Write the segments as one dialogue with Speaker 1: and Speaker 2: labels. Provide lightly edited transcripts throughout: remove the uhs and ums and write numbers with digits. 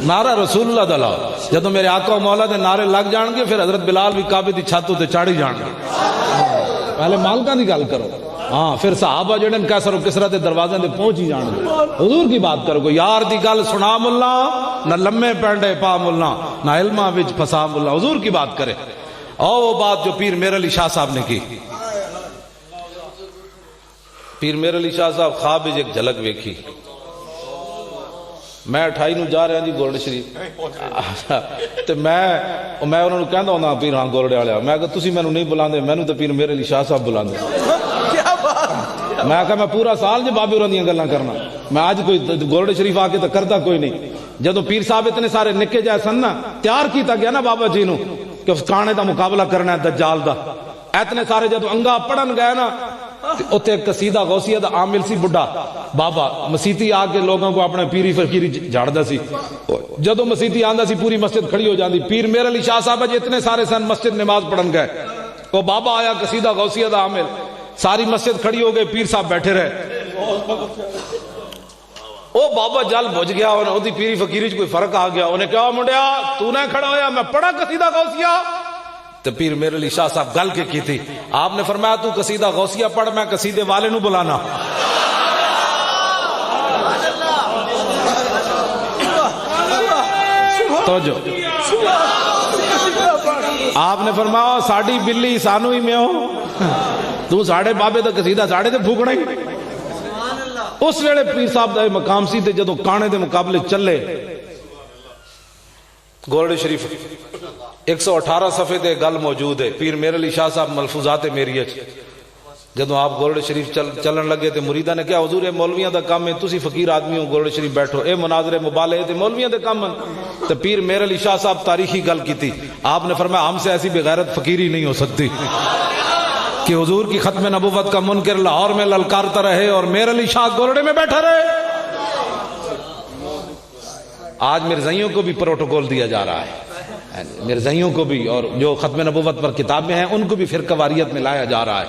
Speaker 1: نعرہ رسول اللہ دا لاؤ. جدو میرے آقا و مولا دے نعرے لگ جان گے پھر حضرت بلال بھی کعبے دی چھت تے چڑھ جان گے. پہلے مالکاں دی گل کرو. ہاں پھر صحابہ جڑے کیسر و کسرا دے دروازے تے پہنچ ہی جان گے. حضور کی بات کرو. یار دی گل سنا ملا نہ لمے پینڈے پا ملا نہ علماں وچ پھسا ملا. حضور کی بات کرے. اور وہ بات جو پیر میر علی شاہ صاحب نے کی. پیر میر علی شاہ صاحب خواب ایک جھلک ویکھی. میں 28 نو جا رہا جی گولڈ شریف تے میں انہوں نے کہندا ہوندا پیر ہاں گولڈے والے. میں کہ تسی مینوں نہیں بلاندے, مینوں تے پیر میر علی شاہ صاحب بلاندے. میں کہا میں پورا سال جو بابے ہوراں دیاں گلاں کرنا, میں آج کوئی گولڈ شریف آ کے تو کرتا کوئی نہیں. جدو پیر صاحب اتنے سارے نکے جائے سن نا, تیار کیتا گیا نا بابا جی نو کہ اس کانے دا مقابلہ کرنا ہے دجال دا. اتنے سارے جدو انگا پڑھن گئے نا اتنے ایک قصیدہ غوثیہ دا عامل سی بڑھا بابا مسیتی آ کے لوگوں کو اپنے پیری فقیری جھاڑدا سی. جدو مسیتی آندا سی پوری مسجد کھڑی ہو جاندی. پیر میر علی شاہ صاحب جی اتنے سارے سن مسجد نماز پڑھن گئے. وہ بابا آیا قصیدہ غوثیہ دا عامل, ساری مسجد کھڑی ہو گئی, پیر صاحب بیٹھے رہے. او بابا جل بج گیا, انہیں دی پیری فقیری کوئی فرق آ گیا. انہیں کہا منڈیا تو نہ کھڑا ہویا, میں پڑھا قصیدہ غوثیہ. تو پیر میر علی شاہ صاحب گل کے کی تھی. آپ نے فرمایا تو قصیدہ غوثیہ پڑھ, میں قصیدے والے نو بلانا. تو جو آپ نے فرمایا ساڑی بلی سانو ہی میں ہو, تو ساڑے بابے دا قصیدہ ساڑے تے پھوکنا ہی. اس ویلے پیر صاحب دا مقام سی تے جدو کانے دے مقابلے چلے گولڈ شریف 118 صفحے دے گل موجود ہے. پیر میر علی شاہ صاحب ملفوظات میری جدو آپ گولڈ شریف چلن لگے تے مریدہ نے کہا حضور اے مولویاں دا کام ہے, تسی فقیر آدمی ہو گولڈ شریف بیٹھو, اے مناظرے مبالغے تے مولویاں دے کام. تو پیر میر علی شاہ صاحب تاریخی گل کی تھی. آپ نے فرمایا ہم سے ایسی بغیرت فقیری نہیں ہو سکتی کہ حضور کی ختم نبوت کا منکر لاہور میں للکارتا رہے اور میر علی شاہ گولڈے میں بیٹھا رہے. آج مرزائیوں کو بھی پروٹوکول دیا جا رہا ہے, مرزائیوں کو بھی, اور جو ختم نبوت پر کتابیں ہیں ان کو بھی فرقہ واریت میں لایا جا رہا ہے.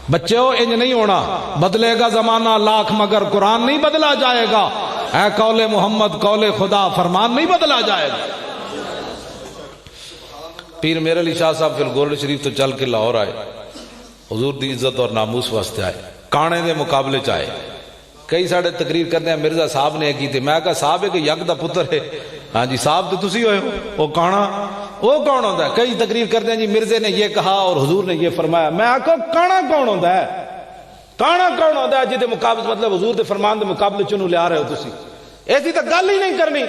Speaker 1: بچوں انج نہیں ہونا, بدلے گا زمانہ لاکھ مگر قرآن نہیں بدلا جائے گا. اے قول محمد قول خدا فرمان نہیں بدلا جائے گا. پیر میر علی شاہ صاحب پھر گولڈ شریف تو چل کے لاہور آئے, حضور دی عزت اور ناموس واسطے آئے, کانے دے مقابلے چاہے. کئی ساڑھے تقریر کرتے ہیں مرزا صاحب نے کی تھی. میں کہا صاحب ہے کہ یک دا پتر ہے. ہاں جی صاحب تو تسی ہوئے ہو, وہ کانا وہ کون ہوتا ہے. کئی تقریر کرتے ہیں جی مرزے نے یہ کہا اور حضور نے یہ فرمایا. میں کہا کانا کون ہوتا ہے, کانا کون ہوتا ہے جی مقابلے مطلب حضور دے فرمان دے مقابلے چنو لے آ رہے ہو تسی. ایسی تو گل ہی نہیں کرنی.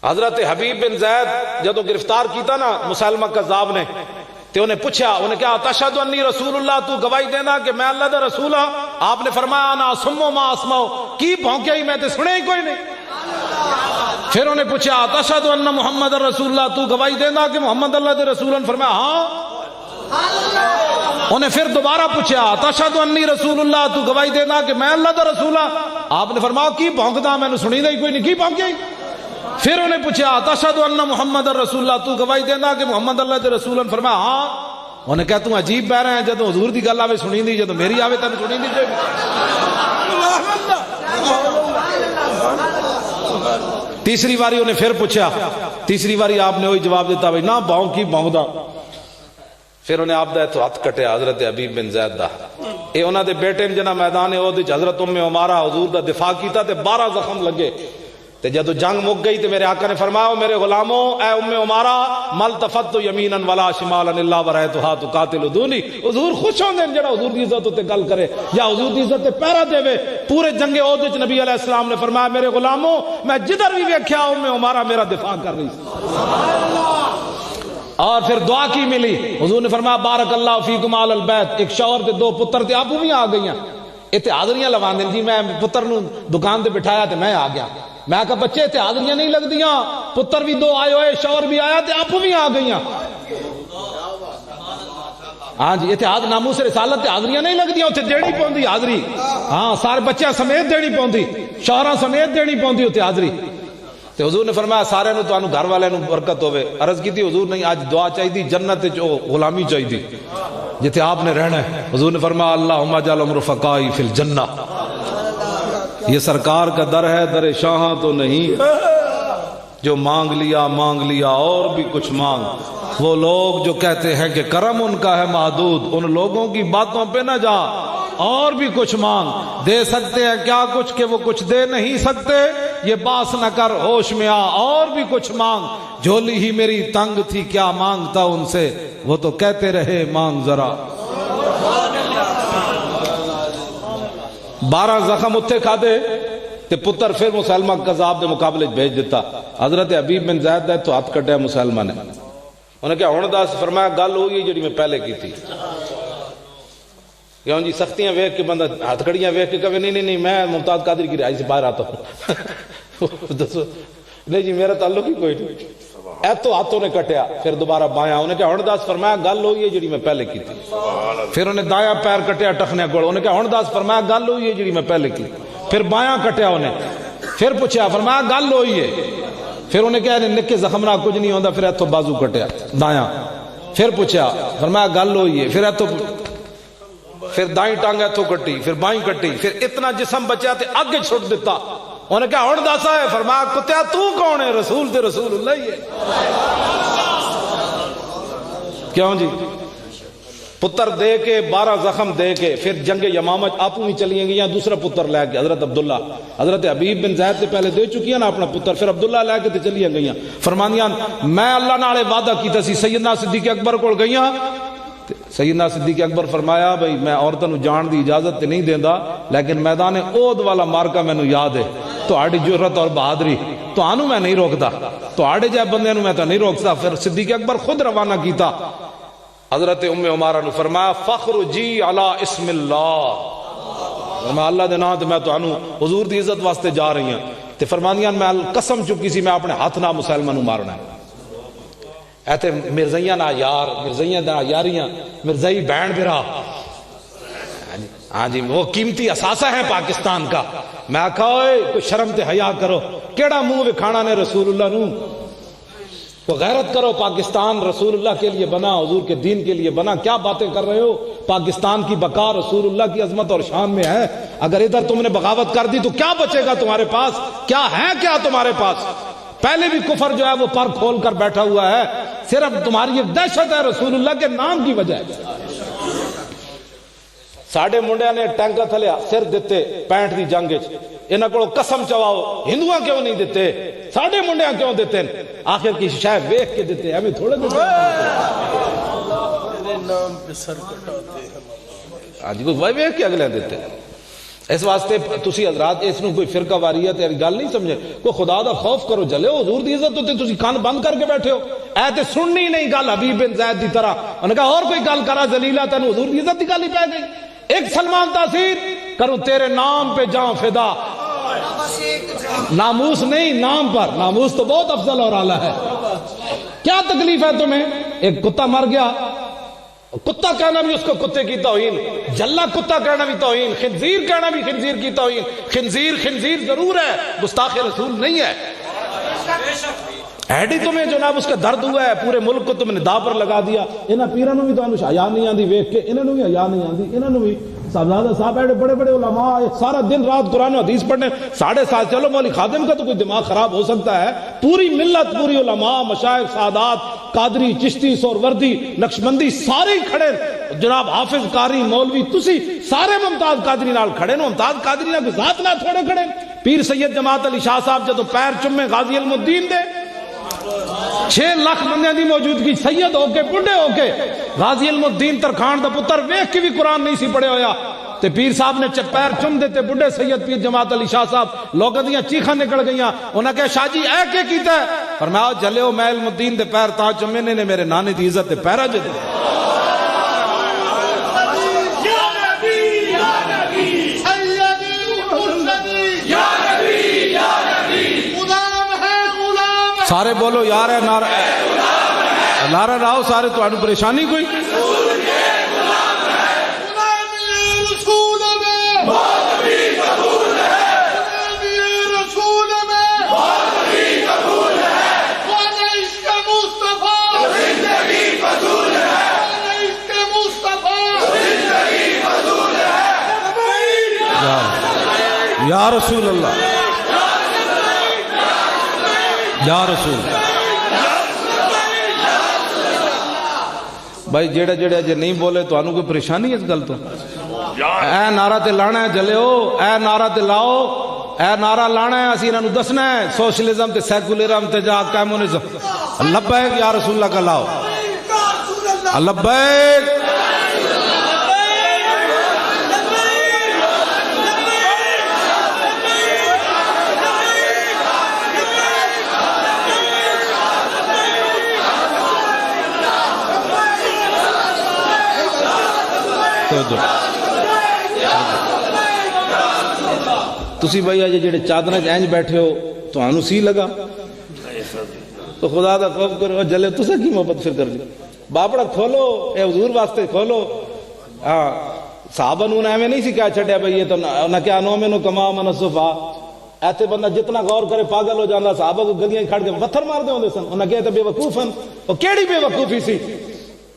Speaker 1: حضرت حبیب بن زید جدو گرفتار کیتا نا مسلمہ کذاب نے, تو انہیں پوچھا, انہیں کہا تشہد انی رسول اللہ, تو گواہی دینا کہ میں اللہ دا رسول ہوں. آپ نے فرمایا انا اسمع ما اسمع, کی بھونکے ہی میں تے سنے ہی کوئی نہیں. پھر انہیں پوچھا تشہد ان محمد رسول اللہ, تو گواہی دینا کہ محمد اللہ دے رسول ہیں. فرمایا ہاں. انہیں پھر دوبارہ پوچھا تشہد انی رسول اللہ, تو گواہی دینا کہ میں اللہ دا رسول ہوں. آپ نے فرمایا کی بھونکدا, میں نے سنی نہیں کوئی نہیں, کی بھونکے ہی. پھر انہیں پوچھا تشہد ان محمد رسول اللہ, تو گواہی دینا کہ محمد اللہ دے رسول ہیں. فرمایا ہاں. انہیں کہا تم عجیب بہ رہے ہیں, جدو حضور دی گل آوے سنی دی, جدو میری آوے تم سنی دی. تیسری باری انہیں پھر پوچھا, تیسری باری آپ نے وہی جواب دیتا بھائی نہ بھونک کی بھونکدا. پھر انہیں آپ دا تو ہاتھ کٹیا حضرت حبیب بن زید دا. اے انہاں دے بیٹے نے جنا میدان احد وچ حضرت ام عمارہ حضور دا دفاع کیتا تے 12 زخم لگے. تے جدو جنگ مک گئی تے میرے آقا نے فرمایا میرے غلاموں, اے ام عمارہ ملتفت یمینا ولا شمالا الا ورایتها تقاتل دونی. حضور خوش ہوندے جڑا حضور دی عزت تے گل کرے یا حضور دی عزت تے پیرا دے. پورے جنگ احد وچ نبی علیہ السلام نے فرمایا میرے غلاموں میں جدھر بھی ویکھیا ام عمارہ میرا دفاع کر رہی. اور پھر دعا کی ملی. حضور نے فرمایا بارک اللہ فیکم آل البیت. ایک شوہر تے 2 پتر تے آپو بھی آ گئیاں. ایتھے حاضریاں لوان دین جی, میں پتر نو دکان تے بٹھایا تے میں آ گیا. میں کہا بچے تے حاضریاں نہیں لگ دیاں, پتر بھی 2 آئے ہوئے, شوہر بھی آیا تے آپ بھی آ گئیاں. ہاں جی اتحاد ناموس رسالت تے حاضریاں نہیں لگ دیاں, اتھے دینی پوندی حاضری. ہاں سارے بچے سمیت دینی پوندی, شوہراں سمیت دینی پوندی اتھے حاضری. تے حضور نے فرمایا سارے نو تانوں گھر والے نو برکت ہوے. عرض کی تھی حضور نہیں آج دعا چاہیے جنت جو غلامی چاہیے جتے آپ نے رہنا ہے. حضور نے فرمایا اللہم اجعل رفقائی فی الجنہ. یہ سرکار کا در ہے، در شاہاں تو نہیں، جو مانگ لیا اور بھی کچھ مانگ۔ وہ لوگ جو کہتے ہیں کہ کرم ان کا ہے محدود، ان لوگوں کی باتوں پہ نہ جا، اور بھی کچھ مانگ۔ دے سکتے ہیں کیا کچھ کہ وہ کچھ دے نہیں سکتے، یہ باس نہ کر ہوش میں آ، اور بھی کچھ مانگ۔ جھولی ہی میری تنگ تھی کیا مانگتا ان سے، وہ تو کہتے رہے مانگ ذرا۔ 12 زخم اتھے کھا دے تے پتر پھر مسلمہ قذاب دے مقابلے بھیج دیتا۔ حضرت حبیب بن زید ہے تو ہاتھ کٹیا مسلمہ نے، انہیں کیا ہون داس فرمایا گل ہوئی جڑی میں پہلے کی تھی۔ کیوں جی سختیاں ویکھ کے بندہ ہاتھ کڑیاں ویکھ کے کہے نہیں میں ممتاز قادری کی رہائی سے باہر آتا ہوں دسو نہیں جی میرا تعلق ہی کوئی نہیں۔ ایتو ہاتھوں نے کٹیا، پھر دوبارہ بایاں، انہیں کہا ہون داس فرمایا گل ہوئی ہے جڑی میں پہلے کی تھی۔ پھر انہیں دایاں پیر کٹیا ٹخنے گوڑ، انہیں کہا ہون داس فرمایا گل ہوئی ہے جڑی میں پہلے کی۔ پھر بایاں کٹیا انہیں، پھر پوچھا فرمایا گل ہوئی ہے۔ پھر انہیں کہا نکے زخم نہ کچھ نہیں ہوندا، پھر ایتھوں بازو کٹیا دایاں۔ پھر پوچھا فرمایا گل ہوئی ہے، پھر ایتھوں، پھر دائیں ٹانگ ایتھوں کٹی، پھر بائیں کٹی، پھر اتنا جسم بچیا تے اگے چھوڑ دیتا۔ انہیں کہا ہون داسا ہے، فرمایا کتیا تو کون ہے، رسول تے رسول اللہ ہی ہے۔ کیوں جی پتر دے کے 12 زخم دے کے پھر جنگ یمامہ آپوں ہی چلی گئی، دوسرا پتر لے کے حضرت عبداللہ، حضرت حبیب بن زید سے پہلے دے چکی ہے نا اپنا پتر، پھر عبداللہ لے کے تے چلی گئی فرمانیاں میں اللہ نالے وعدہ کیتا سی سیدنا صدیق اکبر کول گئیاں۔ سیدنا صدیق اکبر فرمایا بھئی میں عورتوں نو جان دی اجازت تے نہیں دیندا، لیکن میدان احد والا مارکا مینوں یاد ہے، تہاڈی جرأت اور بہادری تانوں میں نہیں روکدا، تہاڈے جے بندے نو میں تو نہیں روک سکدا۔ پھر صدیق اکبر خود روانہ کیتا۔ حضرت ام عمارہ نے فرمایا فخر جی علی اسم اللہ، میں اللہ دے نام تے میں تانوں حضور دی عزت واسطے جا رہی ہوں۔ تے فرمانیاں میں قسم چکی سی میں اپنے ہاتھ نال مسلمہ نو مارنا ہے۔ ایتے مرزائیاں نہ یار، مرزائیاں نہ یاریاں، مرزائی بہن برا، ہاں جی وہ قیمتی اثاثہ ہے پاکستان کا۔ میں آکھا اوئے کوئی شرم تے حیا کرو، کیڑا منہ وکھانا نے رسول اللہ نو، تو غیرت کرو، پاکستان رسول اللہ کے لیے بنا، حضور کے دین کے لیے بنا، کیا باتیں کر رہے ہو؟ پاکستان کی بقا رسول اللہ کی عظمت اور شان میں ہے، اگر ادھر تم نے بغاوت کر دی تو کیا بچے گا تمہارے پاس؟ کیا ہے کیا تمہارے پاس؟ پہلے بھی کفر جو ہے وہ پر کھول کر بیٹھا ہوا ہے، صرف تمہاری ایک دہشت ہے رسول اللہ کے نام کی وجہ ہے۔ ساڑھے منڈیا نے ٹینکا تھلے سر دیتے 65 دی جنگ وچ، انہاں کو قسم چواؤ ہندوؤں کیوں نہیں دیتے، ساڑھے منڈیا کیوں دیتے، آخر کی شے ویکھ کے دیتے، ہمیں تھوڑے دیتے نام پہ سر کٹاتے ہیں، آج کوئی ویکھ کے اگلے دیتے۔ اس واسطے تسی حضرات اس نو کوئی فرقہ واریت ہے گل نہیں سمجھے، کوئی خدا دا خوف کرو، جلے ہو حضور دی عزت ہوتے تسی کان بند کر کے بیٹھے ہو، اے تے سننی نہیں گل حبیب بن زید دی طرح، انہوں نے کہا اور کوئی گل کرا ذلیلہ تینوں حضور دی عزت دی گل ہی پہ گئی، ایک سلمان تاثیر کروں تیرے نام پہ جاؤں فدا، ناموس نہیں نام پر، ناموس تو بہت افضل اور اعلیٰ ہے۔ کیا تکلیف ہے تمہیں؟ ایک کتا مر گیا، کتا کہنا بھی اس کو کتے کی توہین، جلا کتا کہنا بھی توہین، خنزیر کہنا بھی خنزیر کی توہین، خنزیر خنزیر ضرور ہے، گستاخ رسول نہیں ہے۔ ایڈی تمہیں جناب اس کا درد ہوا ہے، پورے ملک کو تم نے دا پر لگا دیا، انہاں پیروں بھی تو حیا نہیں آندی، ویکھ کے انہاں بھی حیا نہیں آندی، انہاں بھی صاحبزادہ صاحب ایڈے بڑے بڑے علماء سارا دن رات قرآن و حدیث پڑھنے، 7:30 چلو مولوی خادم کا تو کوئی دماغ خراب ہو سکتا ہے، پوری ملت، پوری علماء، مشائخ، سادات، قادری، چشتی، سہروردی، نقشبندی سارے کھڑے، جناب حافظ قاری مولوی تسی سارے ممتاز قادری نال کھڑے نو، ممتاز قادری نال ذات نہ تھوڑے کھڑے، پیر سید جماعت علی شاہ صاحب جدو پیر چمے غازی علم الدین دے 6 لاکھ بندے دی موجودگی، سید ہو کے بڑھے ہو کے غازی علم الدین ترکھان دا پتر ویکھ کے بھی قرآن نہیں سی پڑھے ہویا، تے پیر صاحب نے پیر چم دیتے بڑھے سید پیر جماعت علی شاہ صاحب، لوگوں دیاں چیخاں نکل گئیاں، انہاں کہا شاہ جی اے کے کیتا ہے؟ فرمایا جلے ہو میں علم الدین دے پیر تا چمے نے میرے نانے دی عزت تے پیرا جے دے۔ سارے بولو یار ہے نعرہ، نعرہ لاؤ سارے، تو آنو پریشانی کوئی؟ یا رسول اللہ، یا رسول بھائی جیڑے جیڑے اجے نہیں بولے تو انہوں کوئی پریشانی ہے اس گل تو؟ اے نعرہ تے لانا ہے جلےو، اے نعرہ تے لاؤ، اے نعرہ لانا ہے، اسی انہوں دسنا ہے سوشلزم تے سیکولرزم تے جا کمیونزم، لبیک یا رسول اللہ کا لاؤ، لبیک تسی بھائی آج جڑے چادر اینج بیٹھے ہو تو آنو سی لگا تو خدا دا خوف کرو جلے تسا کی محبت پھر کر لی باپڑا کھولو، اے حضور واسطے کھولو. ہاں صحابہ نو ایویں نہیں سی کہا چھڈیا بھائی یہ تو نہ کیا نو میں نو کما من صفا، ایسے بندہ جتنا غور کرے پاگل ہو جانا. صحابہ کو گلیاں کھڑ کے پتھر مار دے ہوندے سن، انہاں کہے تے بے وقوف ہن. او کیڑی بے وقوفی سی؟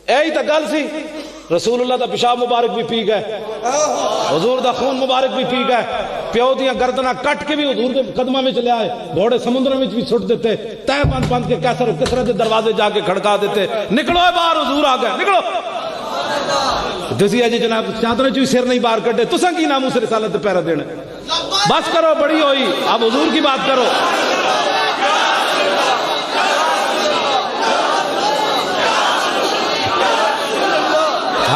Speaker 1: ایہی تے گل سی. رسول اللہ دا پیشاب مبارک بھی پی گئے، حضور دا خون مبارک بھی پی گئے، پیو دیاں گردناں کٹ کے بھی حضور دے قدماں وچ لے آئے، گھوڑے سمندراں وچ بھی سٹ دیتے، تہ بند بند کے کیسر کسرا دے دروازے جا کے کھڑکا دیتے، نکلو باہر حضور آ گئے، نکلو. تسی اج جناب چادر چ سر نہیں باہر کڈے، تساں کی ناموس رسالت تے پہرا دینا؟ بس کرو، بڑی ہوئی، اب حضور کی بات کرو.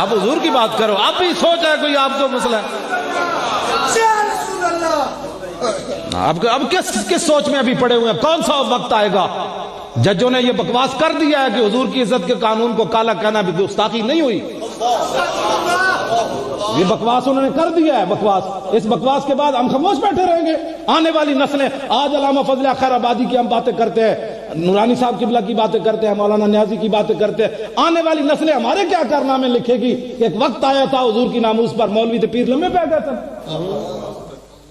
Speaker 1: آپ حضور کی بات کرو. آپ بھی سوچ ہے کوئی آپ کو مسئلہ ہے؟ اب کس سوچ میں ابھی پڑے ہوئے ہیں؟ کون سا وقت آئے گا ججوں نے یہ بکواس کر دیا ہے کہ حضور کی عزت کے قانون کو کالا کہنا بھی گستاخی نہیں ہوئی. یہ بکواس انہوں نے کر دیا ہے. بکواس، اس بکواس کے بعد ہم خاموش بیٹھے رہیں گے؟ آنے والی نسلیں، آج علامہ فضل خیر آبادی کی ہم باتیں کرتے ہیں، نورانی صاحب قبلہ کی باتیں کرتے ہیں، مولانا نیازی کی باتیں کرتے ہیں، آنے والی نسلیں ہمارے کیا کارنامے لکھے گی کہ ایک وقت آیا تھا حضور کی ناموس پر مولوی تے پیر لمبے پہ گئے تھے.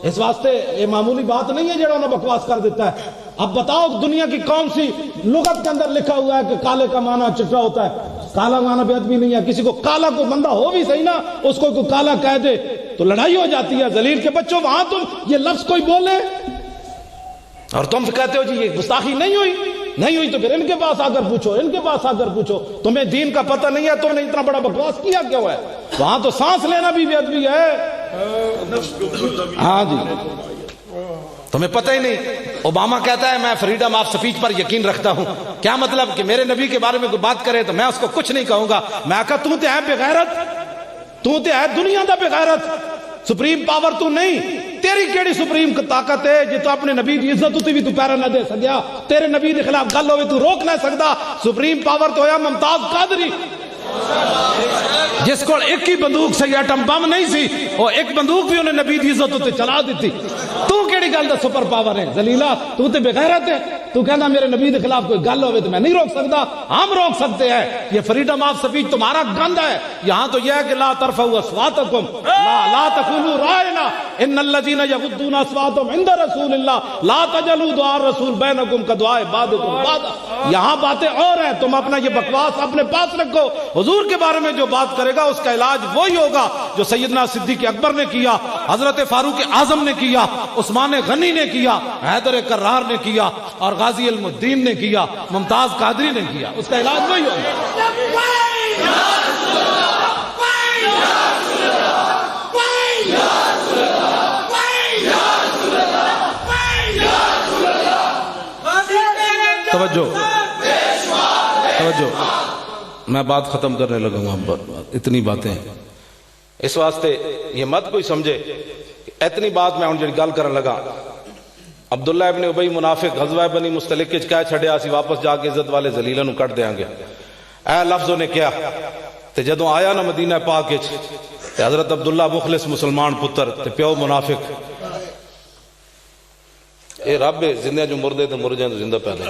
Speaker 1: اس واسطے یہ معمولی بات نہیں ہے جڑا انہوں نے بکواس کر دیتا ہے. اب بتاؤ دنیا کی کون سی لغت کے اندر لکھا ہوا ہے کہ کالے کا معنی چٹا ہوتا ہے؟ کالا معنی بے ادبی نہیں ہے. کسی کو کالا کو بندہ ہو بھی صحیح نا، اس کو کوئی کالا کہہ دے تو لڑائی ہو جاتی ہے. ذلیل کے بچوں وہاں تم یہ لفظ کوئی بولے اور تم کہتے ہو جی یہ گستاخی نہیں ہوئی. نہیں ہوئی تو پھر ان کے پاس آ کر پوچھو، ان کے پاس آ کر پوچھو. تمہیں دین کا پتہ نہیں ہے، تم نے اتنا بڑا بکواس کیا کیوں ہے؟ وہاں تو سانس لینا بھی بے ادبی ہے. ہاں جی، تمہیں پتہ ہی نہیں. اوباما کہتا ہے میں فریڈم آف سپیچ پر یقین رکھتا ہوں. کیا مطلب کہ میرے نبی کے بارے میں کوئی بات کرے تو میں اس کو کچھ نہیں کہوں گا. میں کہا تو تے ہے بے غیرت، تو تے ہے دنیا دا بے غیرت. سپریم پاور تو نہیں، تیری کیڑی سپریم طاقت ہے جی تو اپنے نبی دی عزت ہوتی بھی تو پیرا نہ دے سکیا؟ تیرے نبی کے خلاف گل ہوئے تو روک نہ سکتا. سپریم پاور تو ہویا ممتاز قادری، جس کو ایک ہی بندوق سے ایٹم بم نہیں سی، اور ایک بندوق بھی انہیں نبی دی عزت تے چلا دیتی. تو کیڑی گل دا سپر پاور ہے؟ ذلیلا تو تے بے غیرت ہے. تو کہنا میرے نبی کے خلاف کوئی گل ہوئے تو میں نہیں روک سکتا. ہم روک سکتے ہیں. یہ فریڈم آف سپیچ تمہارا گند ہے. یہاں تو یہ ہے کہ لا ترفعوا اصواتکم لا تقولوا رائنا ان الذين يغضون اصواتهم عند رسول الله لا تجعلوا دعاء الرسول بينكم كدعاء بعضكم بعضا. یہاں باتیں اور ہیں، تم اپنا یہ بکواس اپنے پاس رکھو. حضور کے بارے میں جو بات کرے گا اس کا علاج وہی ہوگا جو سیدنا صدیق اکبر نے کیا، حضرت فاروق اعظم نے کیا، عثمان غنی نے کیا، حیدر کرار نے کیا، اور غازی علم الدین نے کیا، ممتاز قادری نے کیا. اس کا علاج وہی ہوگا. توجہ توجہ، میں بات ختم کرنے لگا ہوں. اتنی باتیں اس واسطے یہ مت کوئی سمجھے. اتنی بات میں جڑی گل کرنے لگا. عبداللہ ابن ابی منافق غزوہ بنی مستلق وچ کہہ چھڈیا اسی واپس جا کے عزت والے ذلیلاں نو کٹ دیاں گے. اے لفظوں نے کیا تے جدوں آیا نا مدینہ پاک وچ تے حضرت عبداللہ مخلص مسلمان پتر تے پیو منافق. اے رب زندہ جو مردے تے مر جائیں تو زندہ پیدا.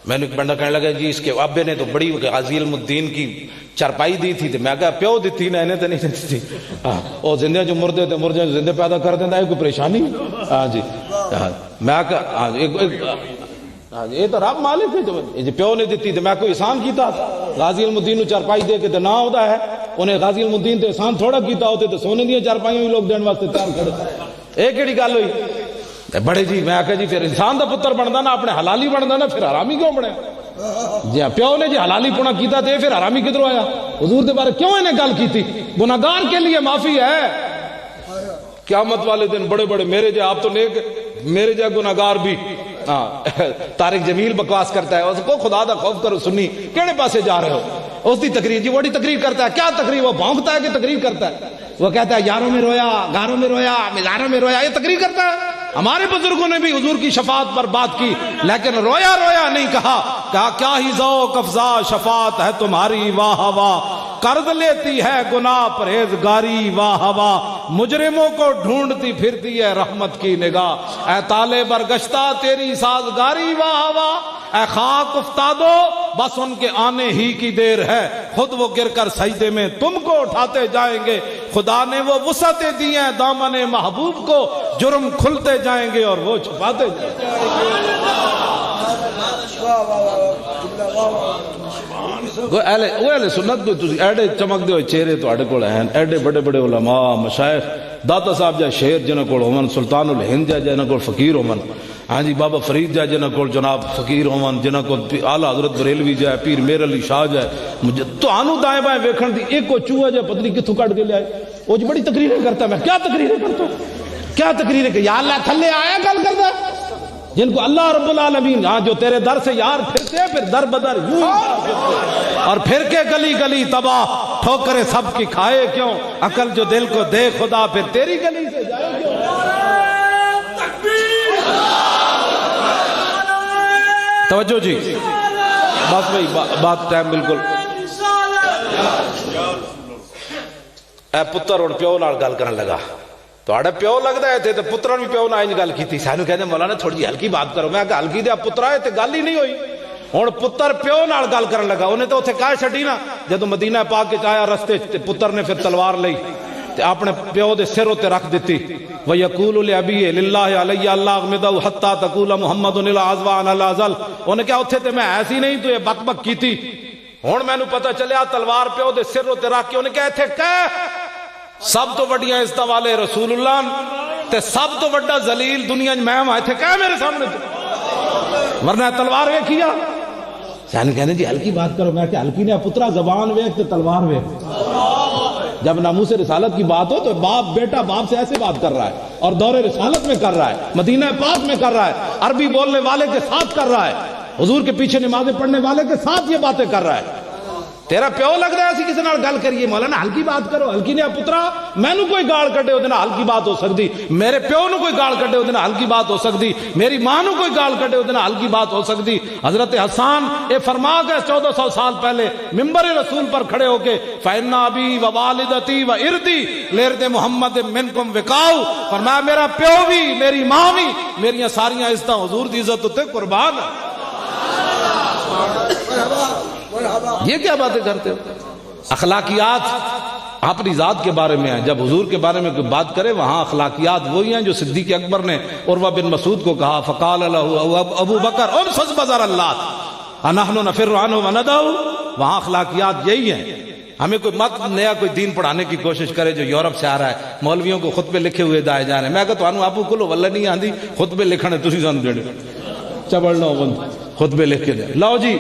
Speaker 1: میں نے ایک بندہ کہنے لگا جی اس کے ابے نے تو بڑی غازی علم الدین کی چرپائی دی تھی. میں کہا پیو دیتی نا انہیں تو نہیں دیتی تھی. وہ زندہ جو مردے تے مر جائیں زندہ پیدا کر دینا ہے کوئی پریشانی؟ ہاں جی. میں کہا یہ تو رب مالک ہے. پیو نے دیتی تو میں کوئی احسان کیتا؟ غازی علم الدین چرپائی دے کے تو نہ ہوتا ہے. انہیں غازی علم الدین تے احسان تھوڑا کیتا ہوتے تو سونے دیا چرپائیاں بھی لوگ دین واسطے تیار کھڑے. یہ کہڑی گل ہوئی؟ بڑے جی میں آخیا جی پھر انسان دا پتر بنتا نا اپنے حلالی بنتا نا پھر حرامی کیوں بنے؟ جی پیو نے جی حلالی پونا کیتا تے پھر حرامی کدھروں آیا؟ حضور دے بارے کیوں انہیں گل کی تھی؟ گناہگار کے لیے معافی ہے. قیامت والے دن بڑے بڑے میرے جا آپ تو نیک میرے جا گناہگار بھی. طارق جمیل بکواس کرتا ہے اس کو خدا دا خوف کرو سنی کیڑے پاسے جا رہے ہو؟ اس دی تقریر جی وہی تقریر کرتا ہے. کیا تقریر؟ وہ بھونکتا ہے کہ تقریر کرتا ہے؟ وہ کہتا ہے یاروں میں رویا گاروں میں رویا مزاروں میں رویا. یہ تقریر کرتا ہے. ہمارے بزرگوں نے بھی حضور کی شفاعت پر بات کی لیکن رویا رویا نہیں کہا. کیا ہی ذوق افزا شفاعت ہے تمہاری واہ واہ، قرض لیتی ہے گناہ پرہیزگاری واہ واہ، مجرموں کو ڈھونڈتی پھرتی ہے رحمت کی نگاہ، اے طالب برگشتہ تیری سازگاری واہ واہ، اے خاک افتادو بس ان کے آنے ہی کی دیر ہے، خود وہ گر کر سجدے میں تم کو اٹھاتے جائیں گے. خدا نے وہ وسعتیں دی ہیں دامن محبوب کو، جرم کھلتے جائیں گے اور وہ چھپاتے جائیں گے. اہل سنت کو تسی ایڈے چمک دے ہوئے چہرے تواڈے کول ہیں، ایڈے بڑے بڑے علماء مشائخ داتا صاحب جا شیر جنہاں کول ہون، سلطان الہند جا جنہاں کول فقیر ہون، ہاں جی بابا فرید جا جنہاں کول جناب فقیر ہون، جنہاں کول اعلی حضرت بریلوی جا پیر میر علی شاہ جا. تو آنو دائیں بائیں ویکھن دی ایک کو چوہا جا پتہ نہیں کتھوں کٹ کے لے آئے. وہ جو بڑی تقریریں کرتا ہے. میں کیا تقریریں کرتا ہوں؟ کیا تقریریں کہ یا اللہ تھلے آیا گل کرتا ہے جن کو اللہ رب العالمین ہاں جو تیرے در سے یار پھرتے ہیں پھر در بدر یوں اور پھر کے گلی گلی تباہ، ٹھوکریں سب کی کھائے کیوں، عقل جو دل کو دے خدا پھر تیری گلی سے جائے کیوں. توجہ جی بس بھائی بات ٹائم بالکل. اے پتر اور پیو نال گل کرن لگا تو پیو لگتا ہے تے پترا بھی پیو نال گل کی. سانو کہتے مولانا تھوڑی جی ہلکی بات کرو. میں کہ ہلکی دیا پترا ہے تے گل ہی نہیں ہوئی. ہوں پتر پیو نال گل کرن لگا. انہیں تو اتنے کہہ چڈی نا جدو مدینہ پاک کے آیا رستے پتر نے پھر تلوار لئی تے اپنے پیو دے سر تے رکھ دیتی. وَيَقُولُ لِأَبِيهِ لِلَّهِ عَلَيَّ اللَّهُ أَغْمِدَهُ حَتَّى تَقُولَ مُحَمَّدٌ الْعَزْوَانَ الْعَزَلْ. انہیں کہا اتھے تے میں ایسی نہیں تو یہ بک بک کی تھی. ہوں میں نے پتا چلیا تلوار پیو دے سر تے رکھ کے انہیں کہا اتھے کہہ سب تو وڈیاں عزت والے رسول اللہ تے سب تو وڈا ذلیل دنیا میں ہوں اتھے کہہ میرے سامنے تو ورنہ تلوار ویکھیا. سانو کہنے جی ہلکی بات کرو. میں کہ ہلکی نے پترا زبان ویکھ تے تلوار ویکھ. جب ناموس رسالت کی بات ہو تو باپ بیٹا باپ سے ایسے بات کر رہا ہے اور دور رسالت میں کر رہا ہے، مدینہ پاک میں کر رہا ہے، عربی بولنے والے کے ساتھ کر رہا ہے، حضور کے پیچھے نمازیں پڑھنے والے کے ساتھ یہ باتیں کر رہا ہے. تیرا پیو لگ رہا ہے اسی کسی نال گل کریے مولانا ہلکی بات کرو. ہلکی نے پترا مینوں کوئی گال کڈے اودے نال ہلکی بات ہو سکتی، میرے پیو نو کوئی گال کڈے اودے نال ہلکی بات ہو سکتی، میری ماں نو کوئی گال کڈے اودے نال ہلکی بات ہو سکتی. حضرت حسان یہ فرما گئے 1400 سال پہلے ممبر رسول پر کھڑے ہو کے فإن أبي ووالدتي وإرضي لإرض محمد منكم وقاء. فرمایا میرا پیو بھی میری ماں بھی میری ساریاں عزتاں حضور دی عزت تے قربان. یہ کیا باتیں کرتے ہو؟ اخلاقیات اپنی ذات کے بارے میں ہیں. جب حضور کے بارے میں کوئی بات کرے وہاں اخلاقیات وہی ہیں جو صدیق اکبر نے عروہ بن مسعود کو کہا فقال له ابو بکر امسس بزر اللہ انحن نفر عنہ وندعو. وہاں اخلاقیات یہی ہیں. ہمیں کوئی مت نیا کوئی دین پڑھانے کی کوشش کرے جو یورپ سے آ رہا ہے، مولویوں کو خطبے لکھے ہوئے دائے جا رہے ہیں. میں کہتا ہوں آپ کو واللہ نہیں آندی خطبے لکھنے تسی سان دینے چبڑ لو بند خطبے لکھ کے دے لو جی.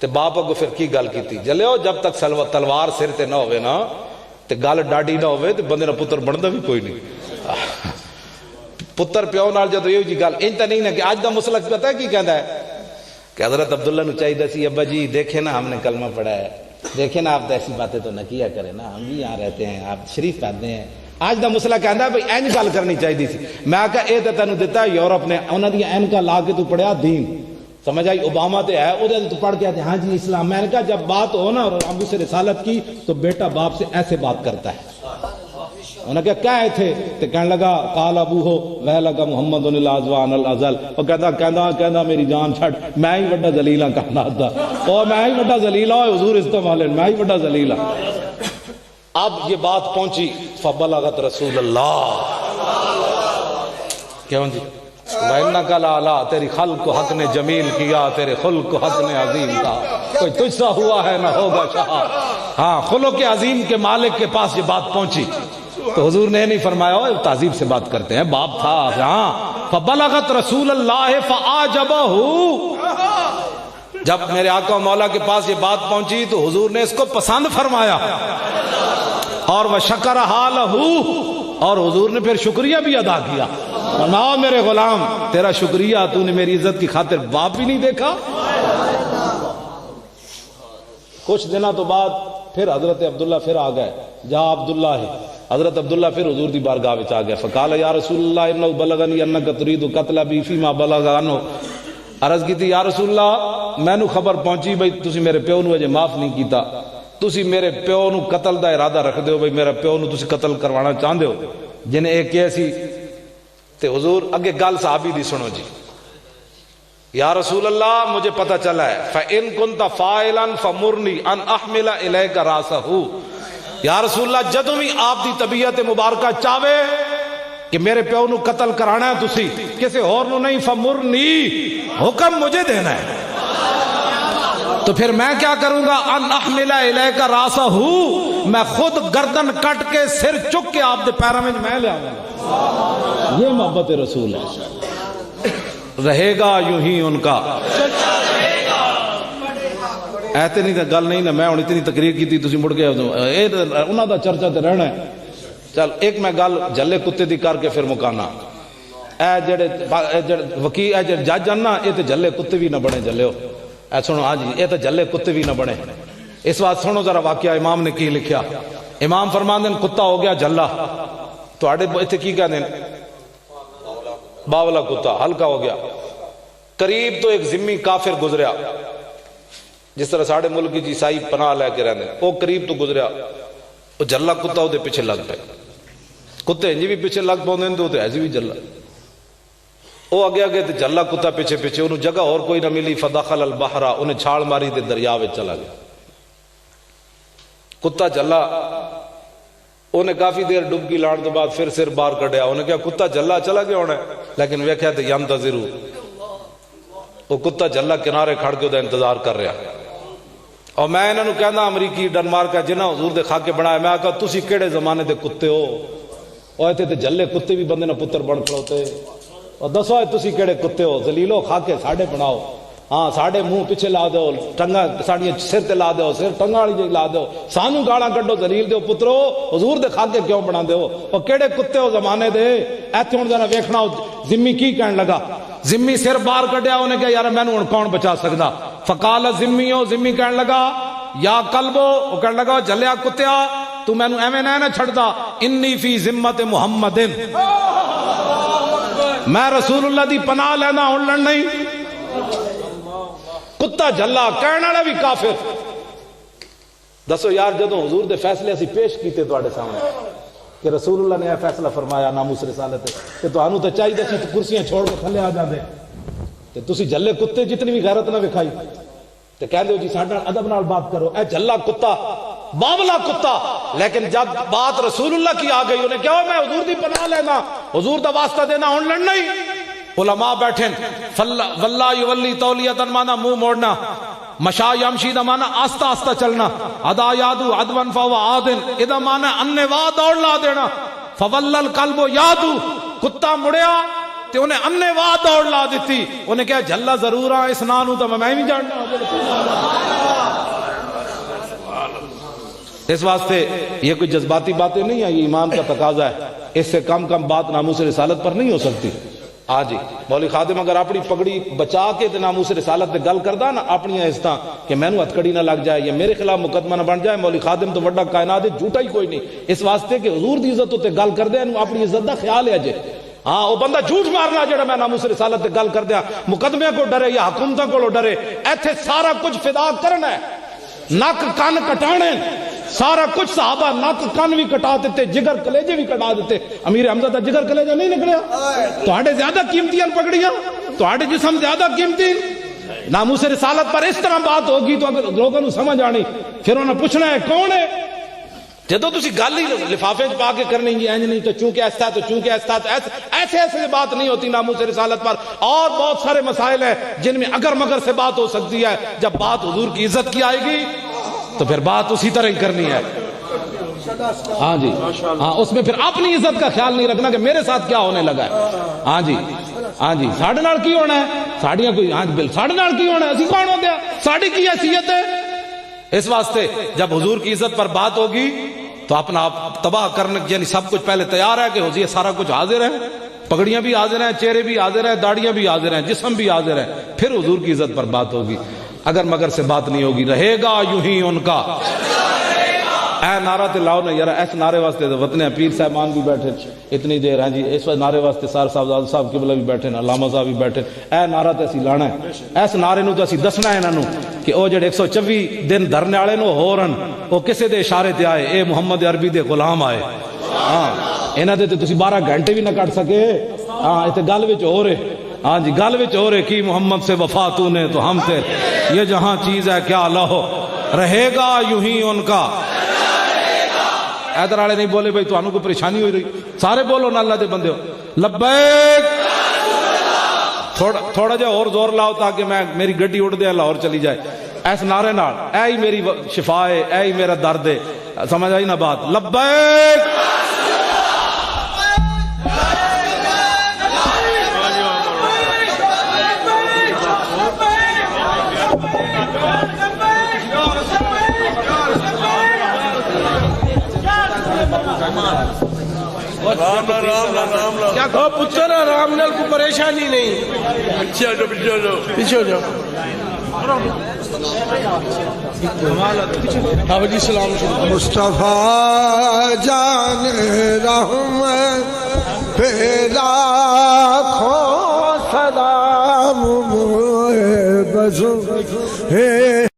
Speaker 1: تے باپ کو پھر کی گل کیتی جلیو جب تک تلوار سر تے نہ ہوئے نا تے گل ڈاڈی نہ ہوئے تے بندے نہ پتر بندا بھی کوئی نہیں. پتر پیو نال جدو یہ جی گل انتا نہیں نا کہ آج دا مسلک پتہ ہے کی کہندا ہے کہ حضرت عبداللہ نو چاہیے سی ابا جی دیکھیں نا ہم نے کلمہ پڑھا ہے، دیکھیں نا آپ ایسی باتیں تو نہ کیا کریں نا، ہم بھی یہاں رہتے ہیں آپ شریف پہنتے ہیں. آج دا مسئلہ کہندا ہے بھئی این گل کرنی چاہیے سی. میں کہا اے تے تینوں دیتا ہے یورپ نے انہاں دی این کا لا کے تو پڑھیا دین سمجھ آئی. اوباما تے ہے وہ تو پڑھ کے آتے ہاں جی اسلام. میں نے کہا جب بات ہو نا اور ابو سے رسالت کی تو بیٹا باپ سے ایسے بات کرتا ہے. انہوں نے کہا کیا ہے تھے تو کہنے لگا قال ابو ہو وہ لگا محمد الازوان الازل. وہ کہتا میری جان چھٹ میں ہی وڈا ذلیلہ کہنا تھا اور میں ہی وڈا ذلیلہ حضور استعمال میں ہی وڈا ذلیلہ. اب یہ بات پہنچی فبلغت رسول اللہ کیوں جی وَإِنَّكَ لَعَلَىٰ تیری خلق کو حق نے جمیل کیا تیرے خلق کو حق نے عظیم کہا. کوئی تجھ سا ہوا ہے نہ ہوگا شاہ. ہاں خلق عظیم کے مالک کے پاس یہ بات پہنچی. تو حضور نے نہیں فرمایا تہذیب سے بات کرتے ہیں، باپ تھا ہاں فبلغت رسول اللہ فاعجبہ، جب میرے آقا و مولا کے پاس یہ بات پہنچی تو حضور نے اس کو پسند فرمایا، اور وشکر حالہ، اور حضور نے پھر شکریہ بھی ادا کیا، نا میرے غلام تیرا شکریہ، تو نے میری عزت کی خاطر باپ بھی نہیں دیکھا۔ کچھ دنوں تو بعد پھر حضرت عبداللہ پھر آ گئے، جہاں عبداللہ ہے حضرت عبداللہ پھر حضور دی بارگاہ وچ آ گئے، فقال یا رسول اللہ انہ بلغنی انک ترید قتل ابی فیما بلغ عنہ، عرض کی تھی یا رسول اللہ مینوں خبر پہنچی بھئی تسی میرے پیو نو اجے معاف نہیں کیتا، تسی میرے پیو نو قتل دا ارادہ رکھ دیو، بھئی میرے پیو نو تسی قتل کروانا چاہندے ہو، جن ایک کیسی تے حضور اگے گل صحابی دی سنو جی، یا رسول اللہ مجھے پتہ چلا ہے فَإِن كُنْتَ فَاعِلًا فَمُرْنِي أَنْ أَحْمِلَ إِلَيْكَ رَاسَهُ، یا رسول اللہ جدوں بھی آپ دی طبیعت مبارکہ چاہے کہ میرے پیو نو قتل کرانا ہے تسی کسی اور نو نہیں، فَمُرْنِي حکم مجھے دینا ہے، تو پھر میں کیا کروں گا، ان احمل الیک راسہ، میں خود گردن کٹ کے سر چک کے آپ دے پیروں میں لے آؤں گا۔ یہ محبت رسول ہے، رہے گا یوں ہی ان کا ایتے نہیں تو گل نہیں نا، میں اتنی تقریر کی تھی تسی مڑ کے انہاں دا چرچا تے رہنا ہے۔ چل ایک میں گل جلے کتے دی کر کے پھر مکانا، اے جڑے وکیل اے جڑے جج ہیں نا، اے تے جلے کتے بھی نہ بنے، جلے ہو اے سنو ہاں جی، اے تے جلے کتے بھی نہ بنے۔ اس بات سنو ذرا واقعہ امام نے کی لکھیا، امام فرماندے ہیں کتا ہو گیا جلا، تواڈے ایتھے کی کہندے ہیں باولا کتا، ہلکا ہو گیا، قریب تو ایک ذمی کافر گزریا، جس طرح ساڑھے ملک کی عیسائی پناہ لے کے رہنے، وہ قریب تو گزریا، وہ جلا کتا وہ دے پیچھے لگ پہ، کتے انجی بھی پیچھے لگ پاؤں دیں تو ایسی بھی جلا، وہ اگے اگے تے جلا کتا پیچھے پیچھے، انہوں جگہ اور کوئی نہ ملی، فدخل البحر، انہیں چھاڑ ماری تے دریا میں چلا گیا، کتا جلا، انہیں کافی دیر ڈبکی لان تو بعد پھر سر باہر کڑیا، انہیں کہا کتا جلا چلا گیا ہونا ہے، لیکن ویکھیا تے ینتظرو، وہ کتا جلا کنارے کھڑ کے انہیں انتظار کر رہا، اور میں انہوں نے کہنا امریکی ڈنمارک جنہ حضور دے خاکے بنایا، میں کہا تسی کیڑے زمانے دے کتے ہو، اور ایتھے تے جلے کتے بھی بندے نہ پتر بن کھڑوتے، اور دسو تسی کیڑے کتے ہو، ذلیلو خاکے ساڑھے بناؤ، ہاں ساڑھے منہ پیچھے لا دو، ٹنگا ساڑی سر تے لا دو، سر ٹنگا والی جی لا دو، سانو گاڑاں کڈو ذلیل دیو پترو، حضور دے خاکے کیوں بنا دیو، اور کیڑے کتے ہو زمانے دے، ایتھے ہن ذرا ویکھنا ذمی کی کہن لگا، ذمی سر باہر کڈیا، انہیں کہا یار مینوں ہن کون بچا سکدا، فقال ذمیو، ذمی کہن لگا یا قلبو، وہ کہن لگا جلیا کتیا تو مینوں ایویں نہ چھڑدا، انی فی ذمت محمد، میں رسول اللہ دی پناہ لینا ہن لڑ نہیں، کتا جلا کہنے والا بھی کافر۔ دسو یار جدوں حضور دے فیصلے اسی پیش کیتے تواڈے سامنے کہ رسول اللہ نے یہ فیصلہ فرمایا ناموس رسالت تے تانوں تے چاہیے سی کرسیاں چھوڑ کے تھلے آ جاندے تے تسی جلے کتے جتنی بھی غیرت نہ وکھائی تے کہندے ہو جی ساڈے ادب نال بات کرو، اے جلا کتا باولا کتا، لیکن جب بات رسول اللہ کی آ گئی انہیں کہا میں حضور دی پناہ لینا، حضور دا واسطہ دینا ہن لڑنا ہی، علماء بیٹھیں واللہ یولی تولیتن مانا منہ موڑنا، مشا یمشی دا مانا آستہ آستہ چلنا، ادا یادو عدون فو عادن ادا مانا انوا دوڑ لا دینا، فولل قلب یادو کتا مڑیا تے انہیں انوا دوڑ لا دیتی، انہیں کہا جلا ضرور آ اس نانو تو میں بھی جاننا۔ اس واسطے یہ کوئی جذباتی باتیں نہیں ہیں، یہ ایمان کا تقاضا ہے، اس سے کم کم بات ناموس رسالت پر نہیں ہو سکتی۔ جی مولوی خادم اگر اپنی پگڑی بچا کے ناموس رسالت دے گل کردا نا اپنی عزتاں کہ مینوں ہتھکڑی نہ لگ جائے یا میرے خلاف مقدمہ نہ بن جائے، مولوی خادم تو وڈا کائنات جھوٹا ہی کوئی نہیں، اس واسطے کہ حضور دی عزت تے گل کردے انہوں اپنی عزت دا خیال ہے جے، ہاں وہ بندہ جھوٹ مارنا جڑا میں ناموس رسالت تے گل کردیا مقدمے کو ڈرے یا حکومتاں کو ڈرے، ایتھے سارا کچھ فدا کرنا ہے، نک کان کٹانے، سارا کچھ صحابہ نک کان بھی کٹا دیتے، جگر کلیجے بھی کٹا دیتے، امیر حمزہ دا جگر کلیجہ نہیں نکلیا، تواڈے زیادہ قیمتی ان پگڑیاں، تواڈے جسم زیادہ قیمتی، ناموس رسالت پر اس طرح بات ہوگی تو اگر لوگوں کو سمجھ آنی، پھر انہوں نے پوچھنا ہے کون ہے، جدو تسی گل ہی لفافے پا کے کرنی جی اینج نہیں تو چونکہ ایسا تو چونکہ ایسا تو ایسے ایسے بات نہیں ہوتی ناموس رسالت پر، اور بہت سارے مسائل ہیں جن میں اگر مگر سے بات ہو سکتی ہے، جب بات حضور کی عزت کی آئے گی تو پھر بات اسی طرح ہی کرنی ہے۔ ہاں جی ہاں، اس میں پھر اپنی عزت کا خیال نہیں رکھنا کہ میرے ساتھ کیا ہونے لگا ہے. ہاں جی ہاں جی، ساڑھے نال کی ہونا ہے، ساڑیاں کوئی ہاں بل ساڑھے نال کی ہونا ہے، اسی کون ہوتے ہیں، ساڑی کی حیثیت ہے. اس واسطے جب حضور کی عزت پر بات ہوگی تو اپنا آپ تباہ کرنے، یعنی سب کچھ پہلے تیار ہے کہ حضور سارا کچھ حاضر ہے، پگڑیاں بھی حاضر ہیں، چہرے بھی حاضر ہیں، داڑیاں بھی حاضر ہیں، جسم بھی حاضر ہے. پھر حضور کی عزت پر بات ہوگی. اگر مگر سے بات نہیں ہوگی، رہے گا یوں ہی ان کا. اے نعرہ تے لاؤ نا یار، ایس نعرے واسطے تو وطن پیر صاحبان بھی بیٹھے اتنی دیر ہیں جی، اس نعرے واسطے سار صاحب صاحب قبلہ بھی بیٹھے، علامہ صاحب بھی بیٹھے. اے نعرہ تے اسی لانا ہے، اس نعرے نو تو اسی دسنا ہے انہاں نو کہ او جڑے 124 دن دھرنے والے نو ہورن او کسے دے اشارے تے آئے، اے محمد عربی دے غلام آئے. ہاں انہاں دے تے تسی 12 گھنٹے بھی نہ کٹ سکے. ہاں تے گل وچ ہو رہے، ہاں جی گل وچ ہو رہے کی محمد سے وفا تو نے تو ہم تے یہ جہاں چیز ہے کیا لہو، رہے گا یوں ہی ان کا. ادھر والے نہیں بولے بھائی تانوں کوئی پریشانی ہوئی رہی، سارے بولو نا اللہ دے بندے ہو لبیک. تھوڑا جہا اور زور لاؤ تاکہ میں میری گڈی اڑ دے لاہور چلی جائے. ایس نعرے نال اے ہی میری شفا ہے، اے ہی میرا درد ہے. سمجھ آئی نا بات؟ لبیک.
Speaker 2: کیا کہو پتر رام نال کو پریشانی نہیں، پیچھے ہو جاؤ. جی سلام.
Speaker 3: مصطفیٰ جان رحمت پہ لاکھوں سلام بزم ہے.